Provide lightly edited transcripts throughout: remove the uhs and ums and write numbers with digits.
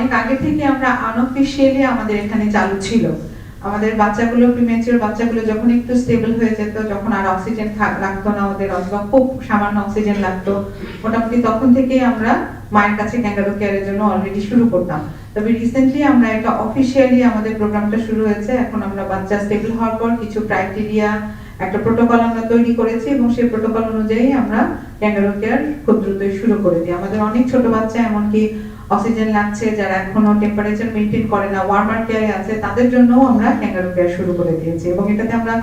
অনেক আগে থেকে আমরা আনঅফিশিয়ালি আমাদের এখানে চালু ছিল। আমাদের বাচ্চাগুলো প্রিম্যাচিউর বাচ্চাগুলো যখন একটু স্টেবল হয়ে যেত, যখন আর অক্সিজেন লাগতো না ওদের, অথবা খুব সামান্য অক্সিজেন লাগতো, মোটামুটি তখন থেকেই আমরা মায়ের কাছে ক্যাঙ্গারু কেয়ারের জন্য অলরেডি শুরু করতাম। তবে রিসেন্টলি আমরা একটা অফিশিয়ালি আমাদের প্রোগ্রামটা শুরু হয়েছে। এখন আমরা বাচ্চা স্টেবল হওয়ার পর কিছু ক্রাইটেরিয়া, একটা প্রোটোকল আমরা তৈরি করেছি এবং সেই প্রোটোকল অনুযায়ী আমরা ক্যাঙ্গারু কেয়ার খুব দ্রুতই শুরু করে দিই। আমাদের অনেক ছোট বাচ্চা এমনকি অক্সিজেন লাগছে, যারা এখনো টেম্পারেচার মেইনটেইন করে না, ওয়ার্মার কেয়ারে আছে, তাদের জন্যও আমরা ক্যাঙ্গারু কেয়ার শুরু করে দিয়েছি এবং এটাতে আমরা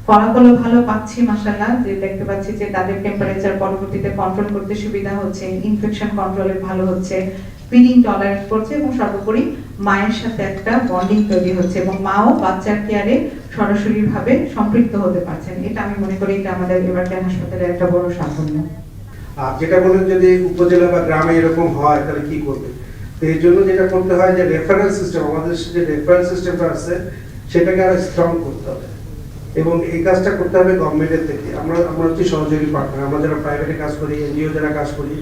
ফলাফলও ভালো পাচ্ছি মাশাআল্লাহ। যে দেখতে পাচ্ছি যে তাদের টেম্পারেচার পরবর্তীতে কন্ট্রোল করতে সুবিধা হচ্ছে, ইনফেকশন কন্ট্রোলে ভালো হচ্ছে, ফিডিং টলারেট করছে এবং সর্বোপরি মায়ের সাথে একটা বন্ডিং তৈরি হচ্ছে এবং মাও বাচ্চার কেয়ারে সরাসরি ভাবে সম্পৃক্ত হতে পারছেন। এটা আমি মনে করি এটা আমাদের এবারকার হাসপাতালের একটা বড় সাফল্য। আর যেটা বলেন যদি উপজেলা বা গ্রামে এরকম হয় তাহলে কি করবে? তো এই জন্য যেটা করতে হয় যে রেফারেন্স সিস্টেম, আমাদের যে রেফারেন্স সিস্টেমটা আছে সেটাকে আরো স্ট্রং করতে হবে এবং এই কাজটা করতে হবে গভর্নমেন্টের থেকে। আমরা হচ্ছে সহযোগী পার্টনার, আমরা যারা প্রাইভেটে কাজ করি, এনজিও যারা কাজ করি,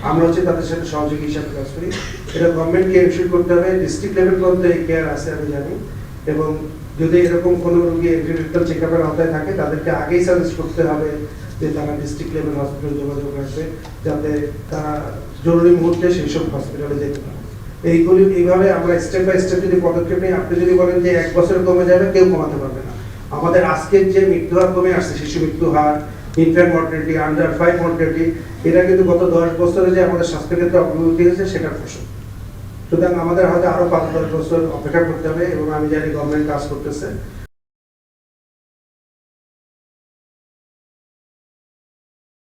আমরা হচ্ছে তাদের সাথে সহযোগী হিসাবে কাজ করি। এটা গভর্নমেন্টকে এনশিওর করতে হবে। ডিস্ট্রিক্ট লেভেল পর্যন্ত এই কেয়ার আছে আমি জানি, এবং যদি এরকম কোনো রোগী এগ্রিমেন্টাল চেক আপের আওতায় থাকে তাদেরকে আগেই সাজেস্ট করতে হবে যে তারা ডিস্ট্রিক্ট লেভেল হসপিটালে যোগাযোগ রাখবে, যাতে তারা জরুরি মুহূর্তে সেই সব হসপিটালে যেতে পারে। এইভাবে আমরা স্টেপ বাই স্টেপ যদি পদক্ষেপ নিই, আপনি যদি বলেন যে 1 বছরে কমে যাবে, কেউ কমাতে পারবে না। আমাদের আজকের যে মৃত্যু হার কমে আসছে, শিশু মৃত্যু হার, ইনফ্যান্ট মর্টালিটি, আন্ডার 5 মর্টালিটি, এটা কিন্তু গত 10 বছরে যে আমাদের স্বাস্থ্য ক্ষেত্রে অগ্রগতি হয়েছে সেটার ফসল। সুতরাং আমাদের হয়তো আরো 5-10 বছর অপেক্ষা করতে হবে এবং আমি জানি গভর্নমেন্ট কাজ করতেছে।